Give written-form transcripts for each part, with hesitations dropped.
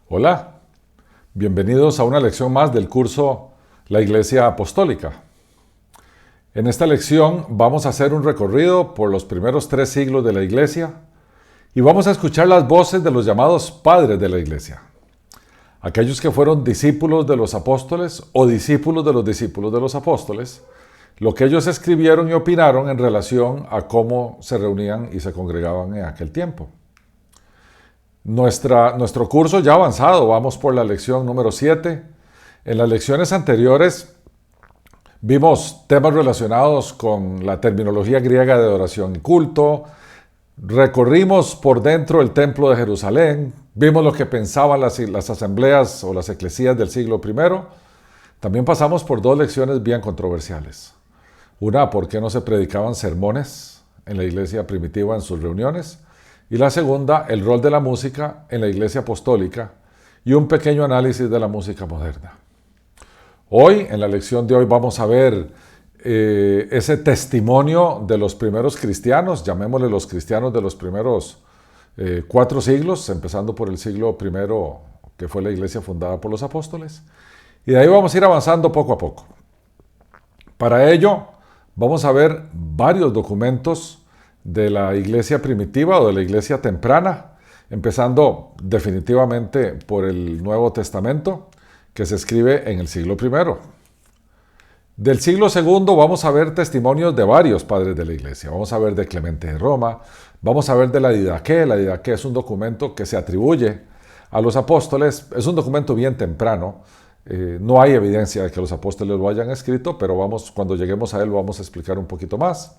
Hola, bienvenidos a una lección más del curso La Iglesia Apostólica. En esta lección vamos a hacer un recorrido por los primeros 3 siglos de la Iglesia y vamos a escuchar las voces de los llamados padres de la Iglesia, aquellos que fueron discípulos de los apóstoles o discípulos de los apóstoles, lo que ellos escribieron y opinaron en relación a cómo se reunían y se congregaban en aquel tiempo. Nuestro curso ya avanzado, vamos por la lección número 7. En las lecciones anteriores vimos temas relacionados con la terminología griega de adoración y culto, recorrimos por dentro el templo de Jerusalén, vimos lo que pensaban las asambleas o las eclesías del siglo I. También pasamos por 2 lecciones bien controversiales. Una, por qué no se predicaban sermones en la iglesia primitiva en sus reuniones, y la segunda, el rol de la música en la Iglesia Apostólica y un pequeño análisis de la música moderna. Hoy, en la lección de hoy, vamos a ver ese testimonio de los primeros cristianos, llamémosle los cristianos de los primeros 4 siglos, empezando por el siglo I, que fue la iglesia fundada por los apóstoles, y de ahí vamos a ir avanzando poco a poco. Para ello, vamos a ver varios documentos de la iglesia primitiva o de la iglesia temprana, empezando definitivamente por el Nuevo Testamento, que se escribe en el siglo I. Del siglo II vamos a ver testimonios de varios padres de la iglesia. Vamos a ver de Clemente de Roma, vamos a ver de la Didaqué. La Didaqué es un documento que se atribuye a los apóstoles, es un documento bien temprano. No hay evidencia de que los apóstoles lo hayan escrito, pero cuando lleguemos a él vamos a explicar un poquito más.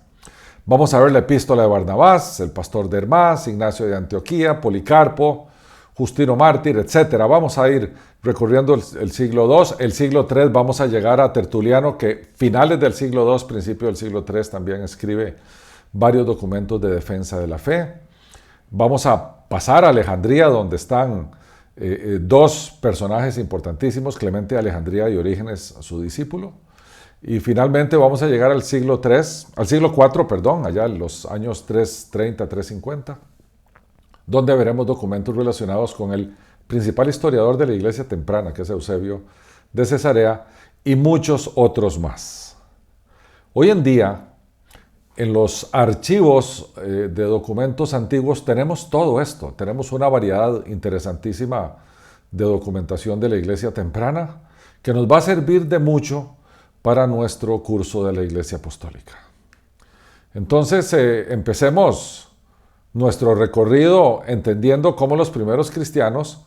Vamos a ver la epístola de Barnabás, el pastor de Hermás, Ignacio de Antioquía, Policarpo, Justino Mártir, etc. Vamos a ir recorriendo el siglo II. El siglo III vamos a llegar a Tertuliano, que finales del siglo II, principio del siglo III, también escribe varios documentos de defensa de la fe. Vamos a pasar a Alejandría, donde están 2 personajes importantísimos, Clemente de Alejandría y Orígenes, su discípulo. Y finalmente vamos a llegar al siglo IV, allá en los años 330, 350, donde veremos documentos relacionados con el principal historiador de la iglesia temprana, que es Eusebio de Cesarea, y muchos otros más. Hoy en día, en los archivos de documentos antiguos tenemos todo esto, tenemos una variedad interesantísima de documentación de la iglesia temprana, que nos va a servir de mucho para nuestro curso de la Iglesia Apostólica. Entonces, empecemos nuestro recorrido entendiendo cómo los primeros cristianos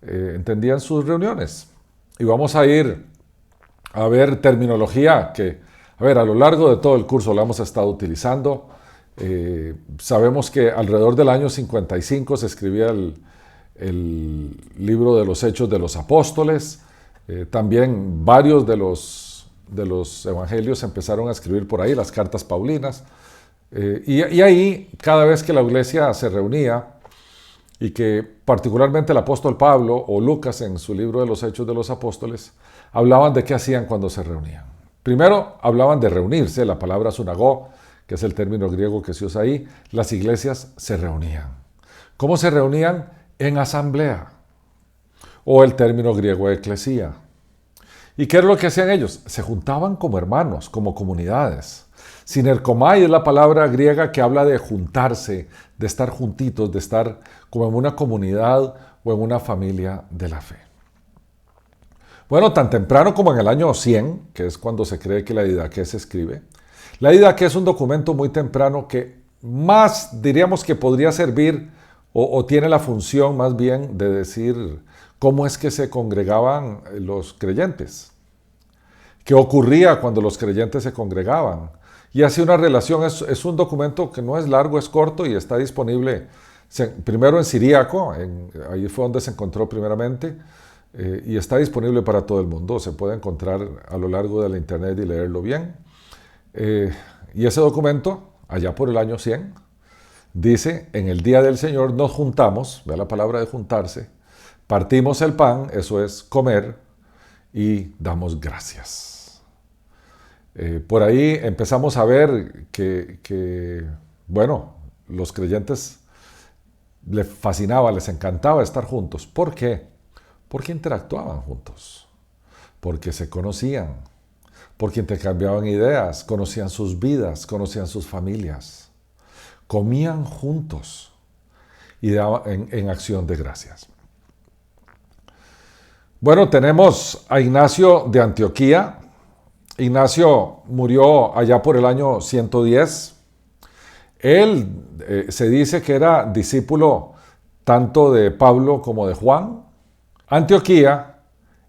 entendían sus reuniones. Y vamos a ir a ver terminología que, a lo largo de todo el curso la hemos estado utilizando. Sabemos que alrededor del año 55 se escribía el libro de los Hechos de los Apóstoles. También varios de los evangelios empezaron a escribir por ahí, las cartas paulinas, y ahí cada vez que la iglesia se reunía, y que particularmente el apóstol Pablo o Lucas en su libro de los Hechos de los Apóstoles hablaban de qué hacían cuando se reunían. Primero hablaban de reunirse, la palabra sunagó, que es el término griego que se usa ahí. Las iglesias se reunían. ¿Cómo se reunían? En asamblea, o el término griego eclesía. ¿Y qué era lo que hacían ellos? Se juntaban como hermanos, como comunidades. Sinerkomai es la palabra griega que habla de juntarse, de estar juntitos, de estar como en una comunidad o en una familia de la fe. Bueno, tan temprano como en el año 100, que es cuando se cree que la Didaqué se escribe, la Didaqué es un documento muy temprano que más diríamos que podría servir o tiene la función más bien de decir cómo es que se congregaban los creyentes, qué ocurría cuando los creyentes se congregaban, y hace una relación. Es un documento que no es largo, es corto y está disponible primero en siríaco, ahí fue donde se encontró primeramente, y está disponible para todo el mundo. Se puede encontrar a lo largo de la internet y leerlo bien. Y ese documento, allá por el año 100, dice: en el día del Señor nos juntamos, vea la palabra de juntarse, partimos el pan, eso es comer, y damos gracias. Por ahí empezamos a ver que los creyentes les fascinaba, les encantaba estar juntos. ¿Por qué? porque interactuaban juntos, porque se conocían, porque intercambiaban ideas, conocían sus vidas, conocían sus familias, comían juntos y daban en acción de gracias. Bueno, tenemos a Ignacio de Antioquía. Ignacio murió allá por el año 110. Él se dice que era discípulo tanto de Pablo como de Juan. Antioquía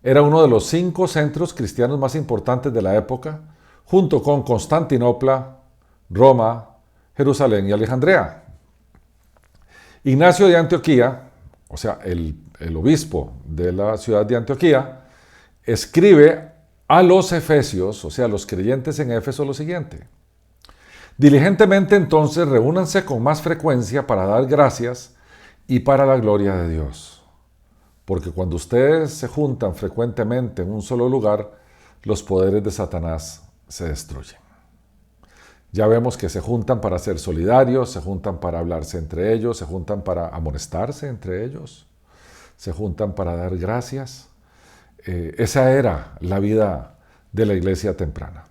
era uno de los 5 centros cristianos más importantes de la época, junto con Constantinopla, Roma, Jerusalén y Alejandría. Ignacio de Antioquía, o sea, el obispo de la ciudad de Antioquía, escribe a los efesios, o sea, a los creyentes en Éfeso, lo siguiente: diligentemente entonces reúnanse con más frecuencia para dar gracias y para la gloria de Dios. Porque cuando ustedes se juntan frecuentemente en un solo lugar, los poderes de Satanás se destruyen. Ya vemos que se juntan para ser solidarios, se juntan para hablarse entre ellos, se juntan para amonestarse entre ellos, se juntan para dar gracias. Esa era la vida de la iglesia temprana.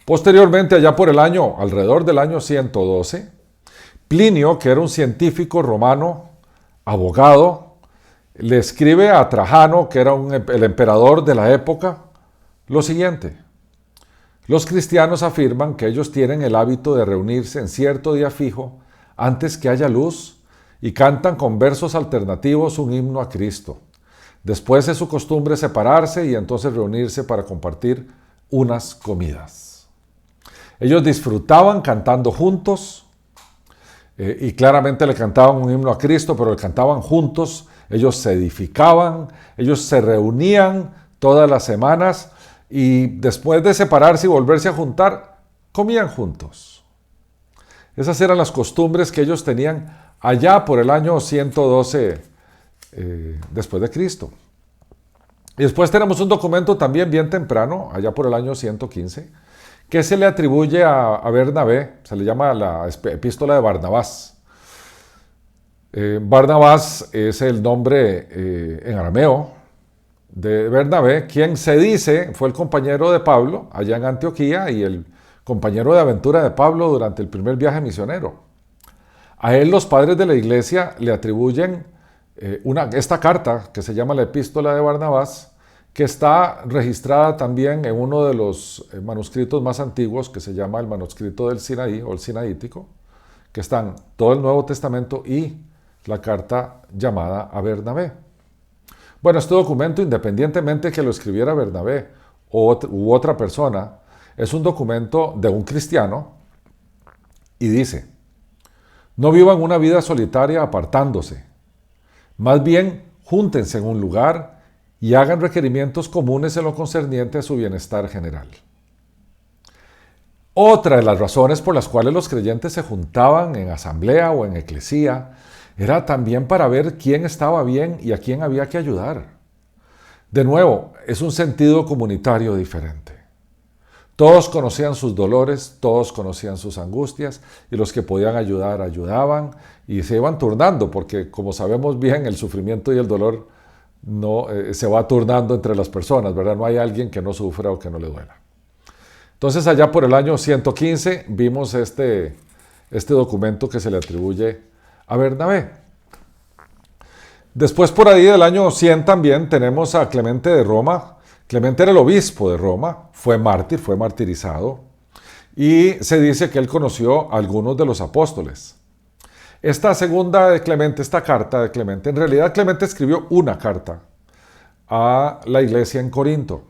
Posteriormente, allá por alrededor del año 112, Plinio, que era un científico romano, abogado, le escribe a Trajano, que era el emperador de la época, lo siguiente: los cristianos afirman que ellos tienen el hábito de reunirse en cierto día fijo antes que haya luz y cantan con versos alternativos un himno a Cristo. Después es su costumbre separarse y entonces reunirse para compartir unas comidas. Ellos disfrutaban cantando juntos y claramente le cantaban un himno a Cristo, pero le cantaban juntos. Ellos se edificaban, ellos se reunían todas las semanas y después de separarse y volverse a juntar, comían juntos. Esas eran las costumbres que ellos tenían allá por el año 112 después de Cristo. Y después tenemos un documento también bien temprano, allá por el año 115, que se le atribuye a Bernabé, se le llama la epístola de Barnabás. Barnabás es el nombre en arameo de Bernabé, quien se dice fue el compañero de Pablo allá en Antioquía y el compañero de aventura de Pablo durante el primer viaje misionero. A él los padres de la iglesia le atribuyen esta carta que se llama la epístola de Barnabás, que está registrada también en uno de los manuscritos más antiguos que se llama el manuscrito del Sinaí o el Sinaítico, que están todo el Nuevo Testamento y la carta llamada a Bernabé. Bueno, este documento, independientemente que lo escribiera Bernabé u otra persona, es un documento de un cristiano y dice: no vivan una vida solitaria apartándose, más bien júntense en un lugar y hagan requerimientos comunes en lo concerniente a su bienestar general. Otra de las razones por las cuales los creyentes se juntaban en asamblea o en eclesía era también para ver quién estaba bien y a quién había que ayudar. De nuevo, es un sentido comunitario diferente. Todos conocían sus dolores, todos conocían sus angustias y los que podían ayudar, ayudaban y se iban turnando porque, como sabemos bien, el sufrimiento y el dolor no se va turnando entre las personas, ¿verdad? No hay alguien que no sufra o que no le duela. Entonces, allá por el año 115 vimos este documento que se le atribuye a Bernabé. Después, por ahí del año 100 también tenemos a Clemente de Roma. Clemente era el obispo de Roma, fue mártir, fue martirizado, y se dice que él conoció a algunos de los apóstoles. Esta segunda de Clemente, esta carta de Clemente, en realidad Clemente escribió una carta a la iglesia en Corinto,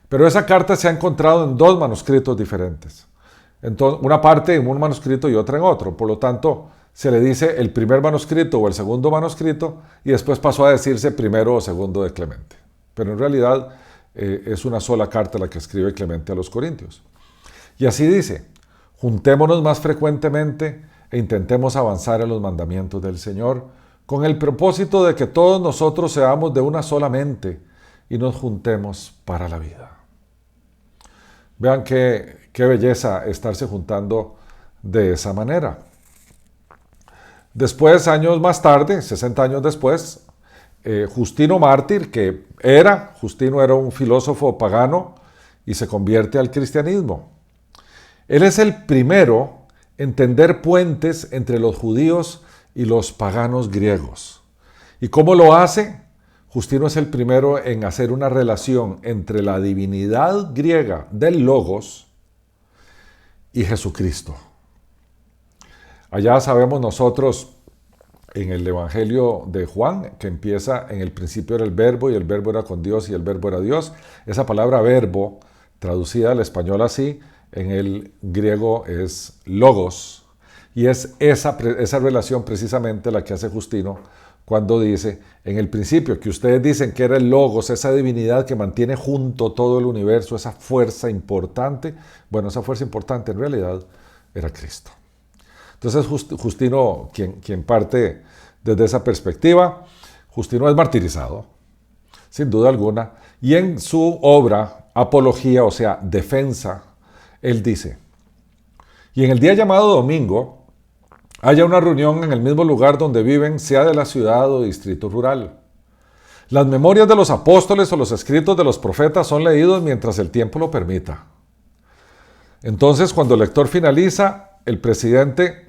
pero esa carta se ha encontrado en 2 manuscritos diferentes. Entonces, una parte en un manuscrito y otra en otro, por lo tanto, se le dice el primer manuscrito o el segundo manuscrito, y después pasó a decirse primero o segundo de Clemente. Pero en realidad es una sola carta la que escribe Clemente a los Corintios. Y así dice: juntémonos más frecuentemente e intentemos avanzar en los mandamientos del Señor, con el propósito de que todos nosotros seamos de una sola mente y nos juntemos para la vida. Vean qué belleza estarse juntando de esa manera. Después, años más tarde, 60 años después, Justino Mártir, Justino era un filósofo pagano y se convierte al cristianismo. Él es el primero en tender puentes entre los judíos y los paganos griegos. ¿Y cómo lo hace? Justino es el primero en hacer una relación entre la divinidad griega del Logos y Jesucristo. Allá sabemos nosotros en el Evangelio de Juan, que empieza: en el principio era el verbo y el verbo era con Dios y el verbo era Dios. Esa palabra verbo, traducida al español así, en el griego es logos. Y es esa relación precisamente la que hace Justino cuando dice: en el principio, que ustedes dicen que era el logos, esa divinidad que mantiene junto todo el universo, esa fuerza importante. Bueno, esa fuerza importante en realidad era Cristo. Entonces Justino, quien parte desde esa perspectiva, Justino es martirizado, sin duda alguna, y en su obra Apología, o sea, defensa, él dice: y en el día llamado domingo haya una reunión en el mismo lugar donde viven, sea de la ciudad o distrito rural. Las memorias de los apóstoles o los escritos de los profetas son leídos mientras el tiempo lo permita. Entonces, cuando el lector finaliza, el presidente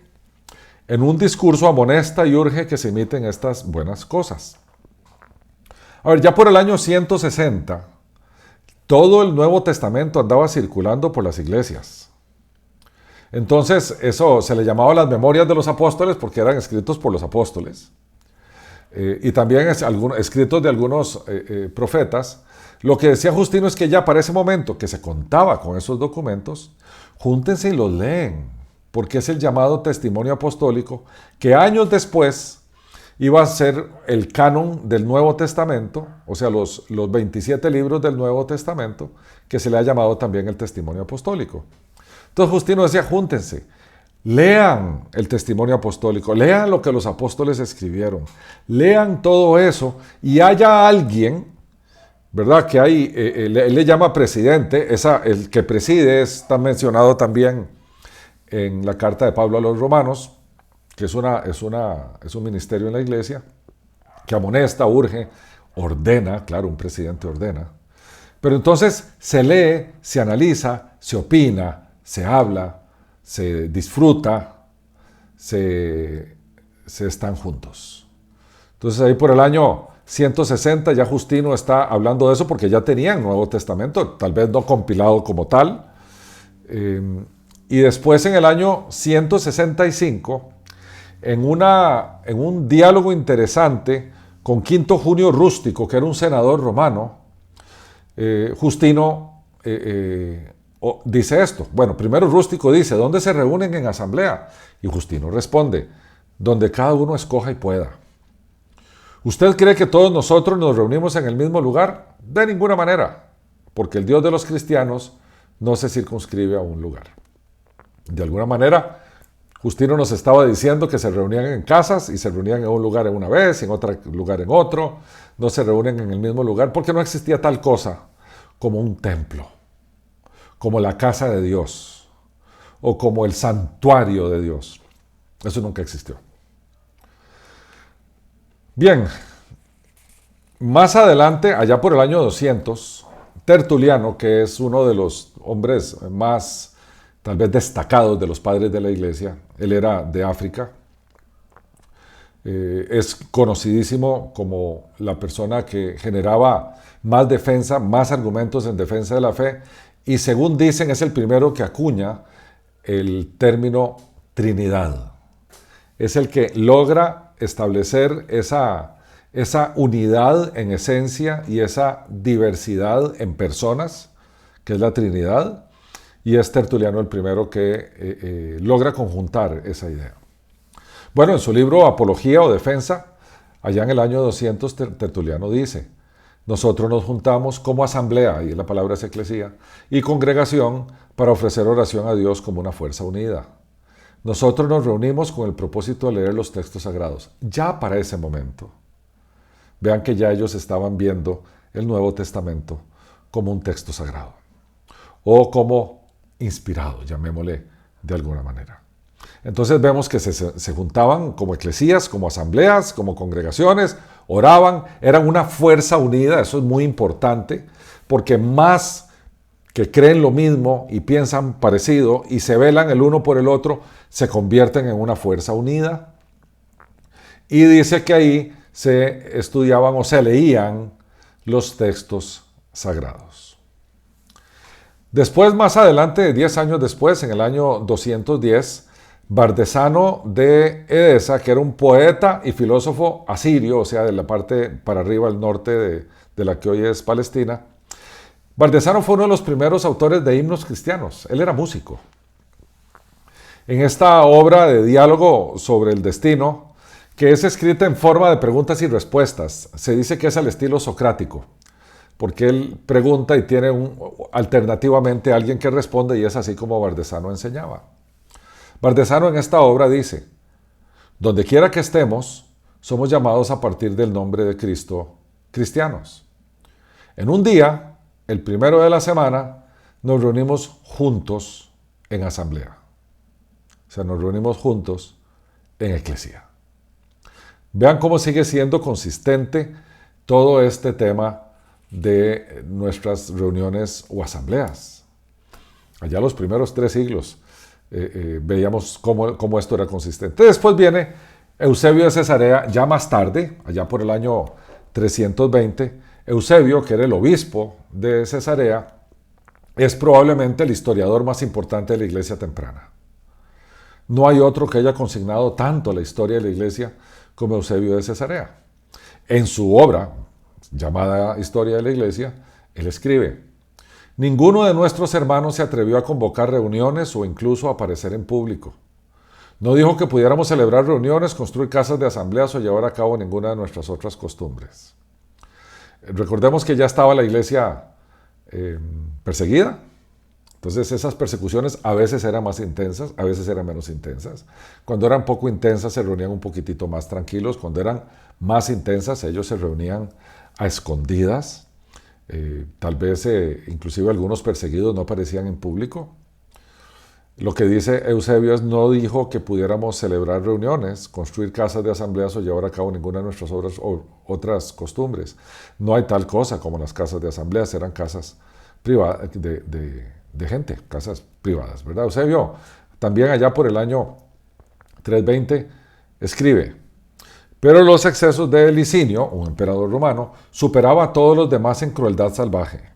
en un discurso amonesta y urge que se imiten estas buenas cosas. A ver, ya por el año 160, todo el Nuevo Testamento andaba circulando por las iglesias. Entonces, eso se le llamaba las memorias de los apóstoles porque eran escritos por los apóstoles. Y también escritos de algunos profetas. Lo que decía Justino es que ya para ese momento que se contaba con esos documentos, júntense y los leen, porque es el llamado testimonio apostólico que años después iba a ser el canon del Nuevo Testamento, o sea, los 27 libros del Nuevo Testamento, que se le ha llamado también el testimonio apostólico. Entonces Justino decía: júntense, lean el testimonio apostólico, lean lo que los apóstoles escribieron, lean todo eso, y haya alguien, ¿verdad? Que hay, él le llama presidente, el que preside está mencionado también en la carta de Pablo a los romanos, que es un ministerio en la iglesia, que amonesta, urge, ordena, claro, un presidente ordena. Pero entonces se lee, se analiza, se opina, se habla, se disfruta, se están juntos. Entonces ahí por el año 160 ya Justino está hablando de eso porque ya tenían Nuevo Testamento, tal vez no compilado como tal. Y después en el año 165, en un diálogo interesante con Quinto Junio Rústico, que era un senador romano, Justino dice esto. Bueno, primero Rústico dice: ¿dónde se reúnen en asamblea? Y Justino responde: donde cada uno escoja y pueda. ¿Usted cree que todos nosotros nos reunimos en el mismo lugar? De ninguna manera, porque el Dios de los cristianos no se circunscribe a un lugar. De alguna manera, Justino nos estaba diciendo que se reunían en casas y se reunían en un lugar en una vez, en otro lugar en otro. No se reúnen en el mismo lugar porque no existía tal cosa como un templo, como la casa de Dios o como el santuario de Dios. Eso nunca existió. Bien, más adelante, allá por el año 200, Tertuliano, que es uno de los hombres más tal vez destacados de los padres de la iglesia, él era de África, es conocidísimo como la persona que generaba más defensa, más argumentos en defensa de la fe, y según dicen es el primero que acuña el término Trinidad. Es el que logra establecer esa unidad en esencia y esa diversidad en personas, que es la Trinidad, y es Tertuliano el primero que logra conjuntar esa idea. Bueno, en su libro Apología o Defensa, allá en el año 200, Tertuliano dice: nosotros nos juntamos como asamblea, y la palabra es eclesía, y congregación para ofrecer oración a Dios como una fuerza unida. Nosotros nos reunimos con el propósito de leer los textos sagrados. Ya para ese momento, vean que ya ellos estaban viendo el Nuevo Testamento como un texto sagrado, o como inspirado, llamémosle de alguna manera. Entonces vemos que se juntaban como eclesías, como asambleas, como congregaciones, oraban, eran una fuerza unida, eso es muy importante, porque más que creen lo mismo y piensan parecido y se velan el uno por el otro, se convierten en una fuerza unida. Y dice que ahí se estudiaban o se leían los textos sagrados. Después, más adelante, 10 años después, en el año 210, Bardesano de Edesa, que era un poeta y filósofo asirio, o sea, de la parte para arriba, al norte de la que hoy es Palestina, Bardesano fue uno de los primeros autores de himnos cristianos. Él era músico. En esta obra de diálogo sobre el destino, que es escrita en forma de preguntas y respuestas, se dice que es al estilo socrático, porque él pregunta y tiene alternativamente alguien que responde, y es así como Bardesano enseñaba. Bardesano en esta obra dice: donde quiera que estemos, somos llamados a partir del nombre de Cristo cristianos. En un día, el primero de la semana, nos reunimos juntos en asamblea. O sea, nos reunimos juntos en eclesía. Vean cómo sigue siendo consistente todo este tema de nuestras reuniones o asambleas. Allá los primeros 3 siglos veíamos cómo esto era consistente. Después viene Eusebio de Cesarea, ya más tarde, allá por el año 320. Eusebio, que era el obispo de Cesarea, es probablemente el historiador más importante de la iglesia temprana. No hay otro que haya consignado tanto la historia de la iglesia como Eusebio de Cesarea. En su obra, llamada Historia de la Iglesia, él escribe: ninguno de nuestros hermanos se atrevió a convocar reuniones o incluso a aparecer en público. No dijo que pudiéramos celebrar reuniones, construir casas de asambleas o llevar a cabo ninguna de nuestras otras costumbres. Recordemos que ya estaba la iglesia perseguida. Entonces esas persecuciones a veces eran más intensas, a veces eran menos intensas. Cuando eran poco intensas se reunían un poquitito más tranquilos. Cuando eran más intensas ellos se reunían a escondidas. Tal vez inclusive algunos perseguidos no aparecían en público. Lo que dice Eusebio es: no dijo que pudiéramos celebrar reuniones, construir casas de asambleas o llevar a cabo ninguna de nuestras otras costumbres. No hay tal cosa como las casas de asambleas, eran casas privadas de gente, casas privadas, ¿verdad? Eusebio, también allá por el año 320, escribe: pero los excesos de Licinio, un emperador romano, superaba a todos los demás en crueldad salvaje.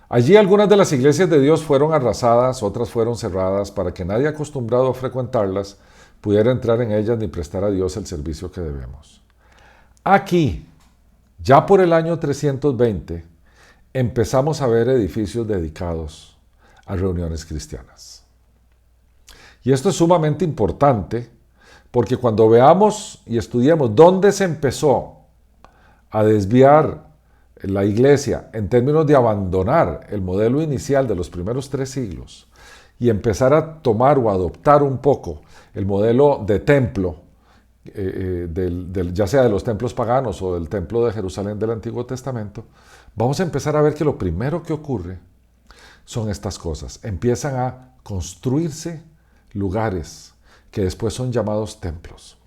Allí algunas de las iglesias de Dios fueron arrasadas, otras fueron cerradas, para que nadie acostumbrado a frecuentarlas pudiera entrar en ellas ni prestar a Dios el servicio que debemos. Aquí, ya por el año 320, empezamos a ver edificios dedicados a reuniones cristianas. Y esto es sumamente importante, porque cuando veamos y estudiemos dónde se empezó a desviar la iglesia en términos de abandonar el modelo inicial de los primeros 3 siglos y empezar a tomar o adoptar un poco el modelo de templo, ya sea de los templos paganos o del templo de Jerusalén del Antiguo Testamento, vamos a empezar a ver que lo primero que ocurre son estas cosas. Empiezan a construirse lugares que después son llamados templos.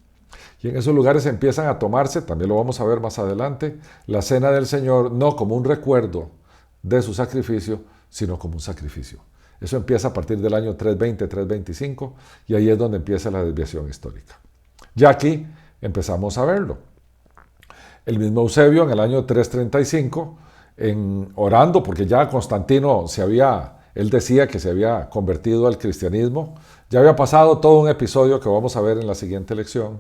Y en esos lugares empiezan a tomarse, también lo vamos a ver más adelante, la cena del Señor, no como un recuerdo de su sacrificio, sino como un sacrificio. Eso empieza a partir del año 320, 325, y ahí es donde empieza la desviación histórica. Ya aquí empezamos a verlo. El mismo Eusebio en el año 335, orando, porque ya Constantino él decía que se había convertido al cristianismo, ya había pasado todo un episodio que vamos a ver en la siguiente lección.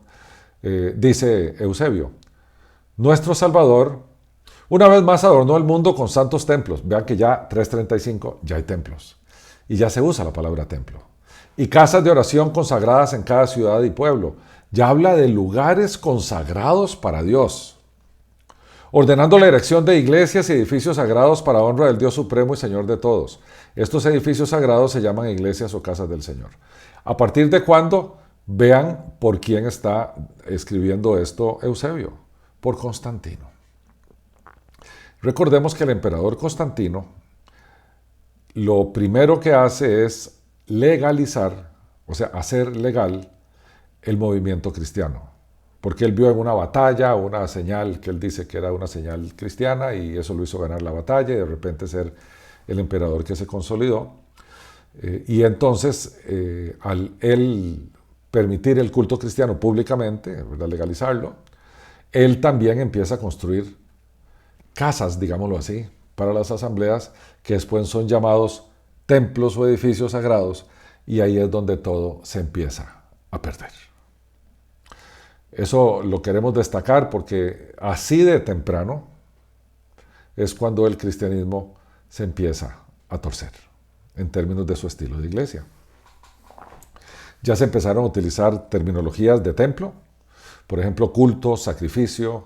Dice Eusebio: nuestro Salvador una vez más adornó el mundo con santos templos. Vean que ya 335 ya hay templos. Y ya se usa la palabra templo. Y casas de oración consagradas en cada ciudad y pueblo. Ya habla de lugares consagrados para Dios. Ordenando la erección de iglesias y edificios sagrados para honra del Dios supremo y Señor de todos. Estos edificios sagrados se llaman iglesias o casas del Señor. ¿A partir de cuándo? Vean por quién está escribiendo esto Eusebio. Por Constantino. Recordemos que el emperador Constantino lo primero que hace es legalizar, o sea, hacer legal el movimiento cristiano. porque él vio en una batalla una señal que él dice que era una señal cristiana y eso lo hizo ganar la batalla y de repente ser el emperador que se consolidó. Y entonces, al él permitir el culto cristiano públicamente, ¿verdad?, legalizarlo, él también empieza a construir casas, digámoslo así, para las asambleas, que después son llamados templos o edificios sagrados, y ahí es donde todo se empieza a perder. Eso lo queremos destacar porque así de temprano es cuando el cristianismo se empieza a torcer en términos de su estilo de iglesia. Ya se empezaron a utilizar terminologías de templo, por ejemplo, culto, sacrificio.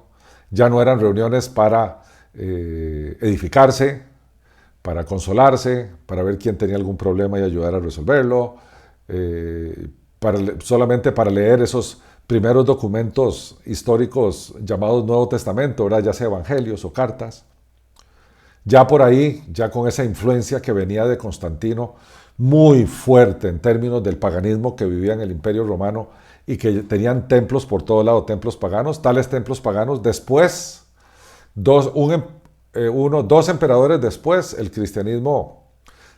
Ya no eran reuniones para edificarse, para consolarse, para ver quién tenía algún problema y ayudar a resolverlo, solamente para leer esos primeros documentos históricos llamados Nuevo Testamento, ¿verdad?, ya sea evangelios o cartas. Ya por ahí, ya con esa influencia que venía de Constantino, muy fuerte en términos del paganismo que vivía en el Imperio Romano y que tenían templos por todo lado, templos paganos, tales templos paganos. Después, dos emperadores después, el cristianismo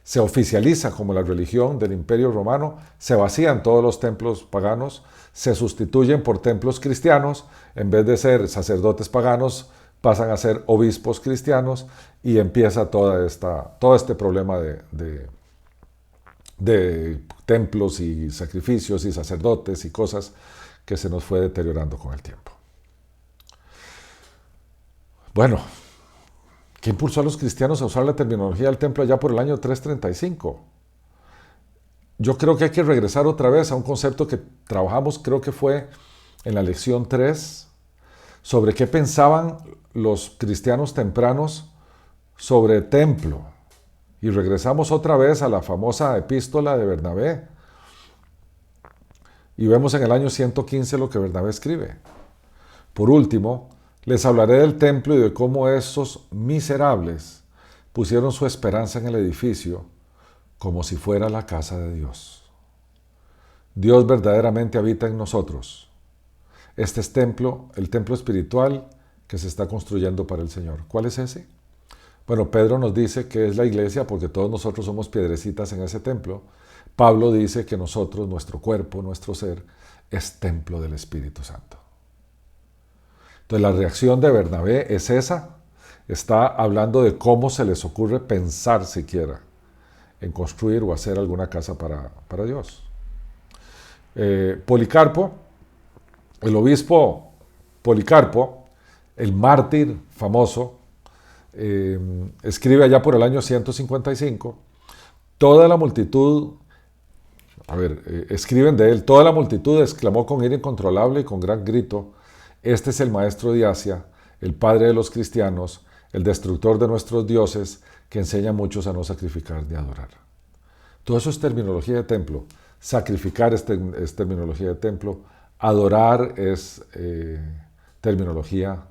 se oficializa como la religión del Imperio Romano, se vacían todos los templos paganos, se sustituyen por templos cristianos, en vez de ser sacerdotes paganos, pasan a ser obispos cristianos y empieza todo este problema de templos y sacrificios y sacerdotes y cosas que se nos fue deteriorando con el tiempo. Bueno, ¿qué impulsó a los cristianos a usar la terminología del templo allá por el año 335? Yo creo que hay que regresar otra vez a un concepto que trabajamos, creo que fue en la lección 3, sobre qué pensaban los cristianos tempranos sobre templo. Y regresamos otra vez a la famosa epístola de Bernabé. Y vemos en el año 115 lo que Bernabé escribe. Por último, les hablaré del templo y de cómo esos miserables pusieron su esperanza en el edificio como si fuera la casa de Dios. Dios verdaderamente habita en nosotros. Este es el templo espiritual que se está construyendo para el Señor. ¿Cuál es ese? Bueno, Pedro nos dice que es la iglesia porque todos nosotros somos piedrecitas en ese templo. Pablo dice que nosotros, nuestro cuerpo, nuestro ser, es templo del Espíritu Santo. Entonces la reacción de Bernabé es esa. Está hablando de cómo se les ocurre pensar siquiera en construir o hacer alguna casa para Dios. Policarpo, el obispo Policarpo, el mártir famoso, escribe allá por el año 155, toda la multitud, escriben de él, toda la multitud exclamó con ira incontrolable y con gran grito, este es el maestro de Asia, el padre de los cristianos, el destructor de nuestros dioses, que enseña a muchos a no sacrificar ni adorar. Todo eso es terminología de templo. Sacrificar es terminología de templo. Adorar es terminología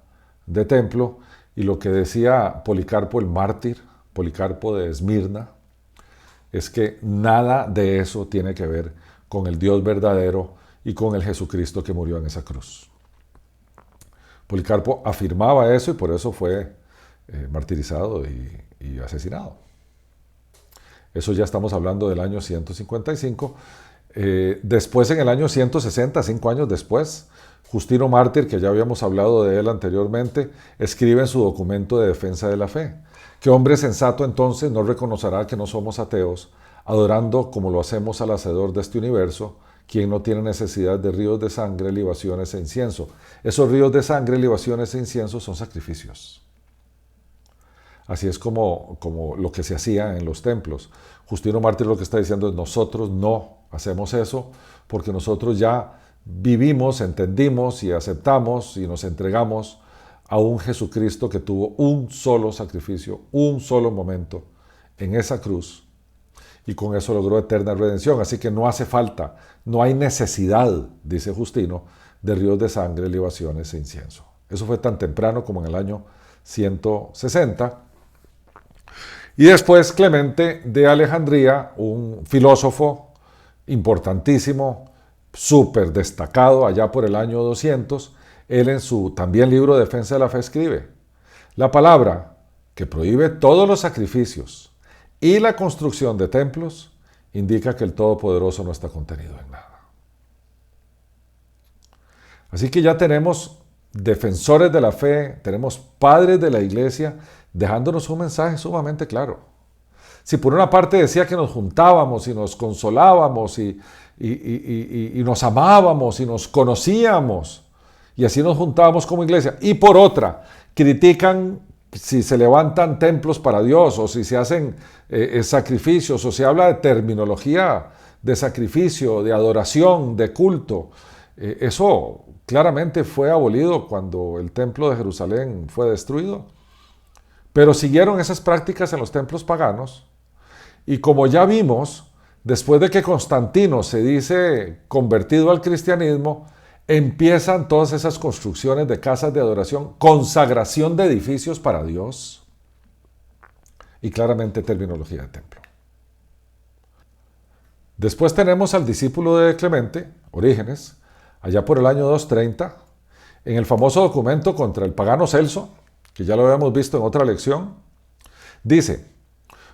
de templo. Y lo que decía Policarpo el mártir, Policarpo de Esmirna, es que nada de eso tiene que ver con el Dios verdadero y con el Jesucristo que murió en esa cruz. Policarpo afirmaba eso y por eso fue martirizado y asesinado. Eso ya estamos hablando del año 155. Después, en el año 160, 5 años después, Justino Mártir, que ya habíamos hablado de él anteriormente, escribe en su documento de defensa de la fe: ¿qué hombre sensato entonces no reconocerá que no somos ateos, adorando como lo hacemos al Hacedor de este universo, quien no tiene necesidad de ríos de sangre, libaciones e incienso? Esos ríos de sangre, libaciones e incienso son sacrificios. Así es como lo que se hacía en los templos. Justino Mártir lo que está diciendo es: nosotros no hacemos eso porque nosotros ya vivimos, entendimos y aceptamos y nos entregamos a un Jesucristo que tuvo un solo sacrificio, un solo momento en esa cruz, y con eso logró eterna redención. Así que no hace falta, no hay necesidad, dice Justino, de ríos de sangre, libaciones e incienso. Eso fue tan temprano como en el año 160. Y después Clemente de Alejandría, un filósofo importantísimo, súper destacado allá por el año 200, Él en su también libro Defensa de la Fe escribe: la palabra que prohíbe todos los sacrificios y la construcción de templos indica que el Todopoderoso no está contenido en nada. Así que ya tenemos defensores de la fe, tenemos padres de la iglesia dejándonos un mensaje sumamente claro. Si por una parte decía que nos juntábamos y nos consolábamos y nos amábamos y nos conocíamos y así nos juntábamos como iglesia, y por otra critican si se levantan templos para Dios o si se hacen sacrificios o se habla de terminología de sacrificio, de adoración, de culto, eso claramente fue abolido cuando el templo de Jerusalén fue destruido. Pero siguieron esas prácticas en los templos paganos. Y como ya vimos, después de que Constantino se dice convertido al cristianismo, empiezan todas esas construcciones de casas de adoración, consagración de edificios para Dios y claramente terminología de templo. Después tenemos al discípulo de Clemente, Orígenes, allá por el año 230, en el famoso documento contra el pagano Celso, que ya lo habíamos visto en otra lección, dice: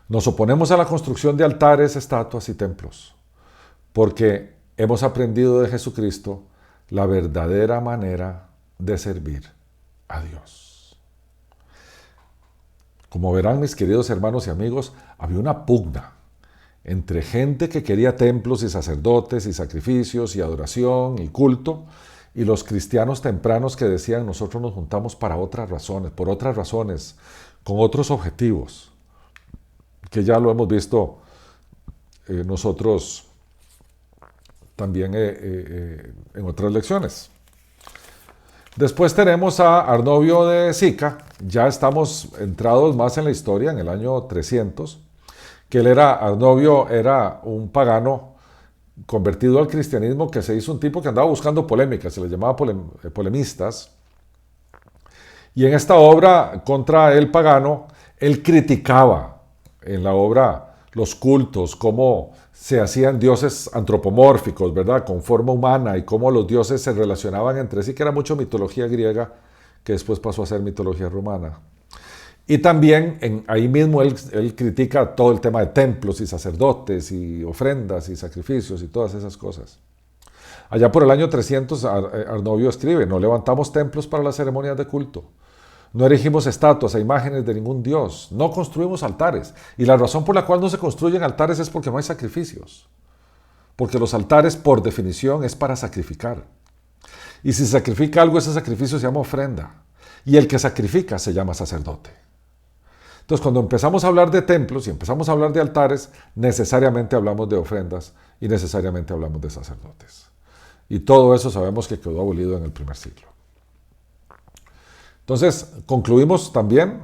nos oponemos a la construcción de altares, estatuas y templos, porque hemos aprendido de Jesucristo la verdadera manera de servir a Dios. Como verán, mis queridos hermanos y amigos, había una pugna entre gente que quería templos y sacerdotes y sacrificios y adoración y culto, y los cristianos tempranos que decían: nosotros nos juntamos para otras razones, por otras razones, con otros objetivos, que ya lo hemos visto nosotros también en otras lecciones. Después tenemos a Arnovio de Sica, ya estamos entrados más en la historia, en el año 300, que Arnovio era un pagano convertido al cristianismo, que se hizo un tipo que andaba buscando polémicas, se les llamaba polemistas, y en esta obra contra el pagano, él criticaba en la obra los cultos, cómo se hacían dioses antropomórficos, ¿verdad?, con forma humana, y cómo los dioses se relacionaban entre sí, que era mucho mitología griega, que después pasó a ser mitología romana. Y también ahí mismo él critica todo el tema de templos y sacerdotes y ofrendas y sacrificios y todas esas cosas. Allá por el año 300 Arnovio escribe: no levantamos templos para las ceremonias de culto, no erigimos estatuas e imágenes de ningún dios, no construimos altares. Y la razón por la cual no se construyen altares es porque no hay sacrificios. Porque los altares, por definición, es para sacrificar. Y si se sacrifica algo, ese sacrificio se llama ofrenda. Y el que sacrifica se llama sacerdote. Entonces, cuando empezamos a hablar de templos y empezamos a hablar de altares, necesariamente hablamos de ofrendas y necesariamente hablamos de sacerdotes. Y todo eso sabemos que quedó abolido en el primer siglo. Entonces, concluimos también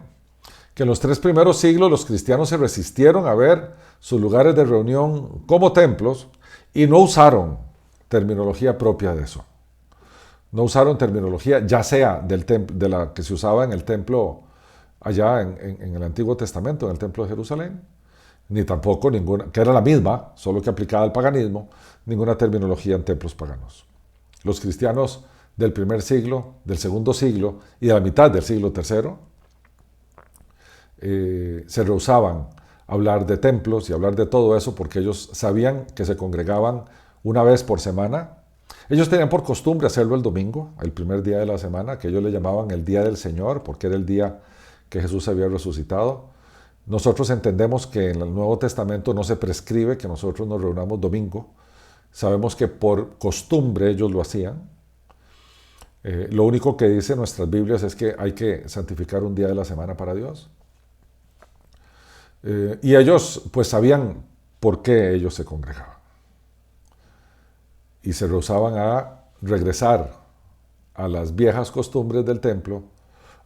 que en los 3 primeros siglos los cristianos se resistieron a ver sus lugares de reunión como templos y no usaron terminología propia de eso. No usaron terminología ya sea de la que se usaba en el templo allá en el Antiguo Testamento, en el templo de Jerusalén, ni tampoco ninguna, que era la misma, solo que aplicada al paganismo, ninguna terminología en templos paganos. Los cristianos del primer siglo, del segundo siglo y de la mitad del siglo tercero se rehusaban a hablar de templos y hablar de todo eso porque ellos sabían que se congregaban una vez por semana. Ellos tenían por costumbre hacerlo el domingo, el primer día de la semana, que ellos le llamaban el Día del Señor, porque era el día que Jesús había resucitado. Nosotros entendemos que en el Nuevo Testamento no se prescribe que nosotros nos reunamos domingo. Sabemos que por costumbre ellos lo hacían. Lo único que dice nuestras Biblias es que hay que santificar un día de la semana para Dios. Y ellos pues sabían por qué ellos se congregaban. Y se rehusaban a regresar a las viejas costumbres del templo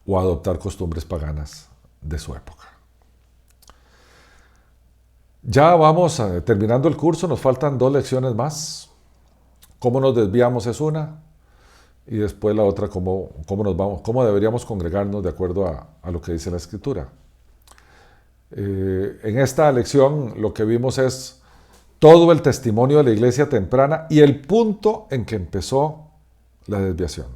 o a adoptar costumbres paganas de su época. Ya vamos terminando el curso, nos faltan 2 lecciones más. Cómo nos desviamos es una, y después la otra, cómo deberíamos congregarnos de acuerdo a lo que dice la Escritura. En esta lección lo que vimos es todo el testimonio de la iglesia temprana y el punto en que empezó la desviación.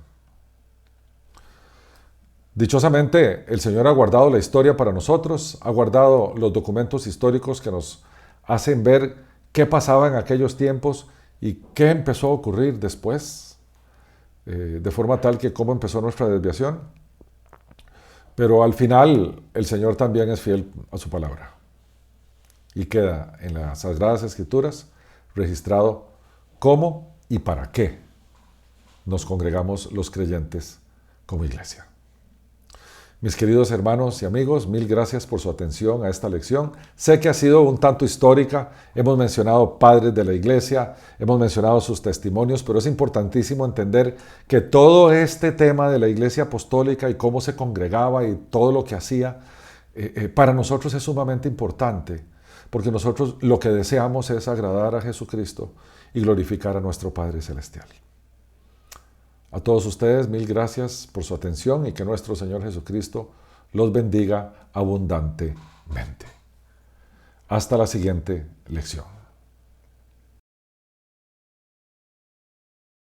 Dichosamente, el Señor ha guardado la historia para nosotros, ha guardado los documentos históricos que nos hacen ver qué pasaba en aquellos tiempos y qué empezó a ocurrir después, de forma tal que cómo empezó nuestra desviación. Pero al final, el Señor también es fiel a su palabra. Y queda en las Sagradas Escrituras registrado cómo y para qué nos congregamos los creyentes como iglesia. Mis queridos hermanos y amigos, mil gracias por su atención a esta lección. Sé que ha sido un tanto histórica, hemos mencionado padres de la iglesia, hemos mencionado sus testimonios, pero es importantísimo entender que todo este tema de la iglesia apostólica y cómo se congregaba y todo lo que hacía, para nosotros es sumamente importante, porque nosotros lo que deseamos es agradar a Jesucristo y glorificar a nuestro Padre Celestial. A todos ustedes, mil gracias por su atención y que nuestro Señor Jesucristo los bendiga abundantemente. Hasta la siguiente lección.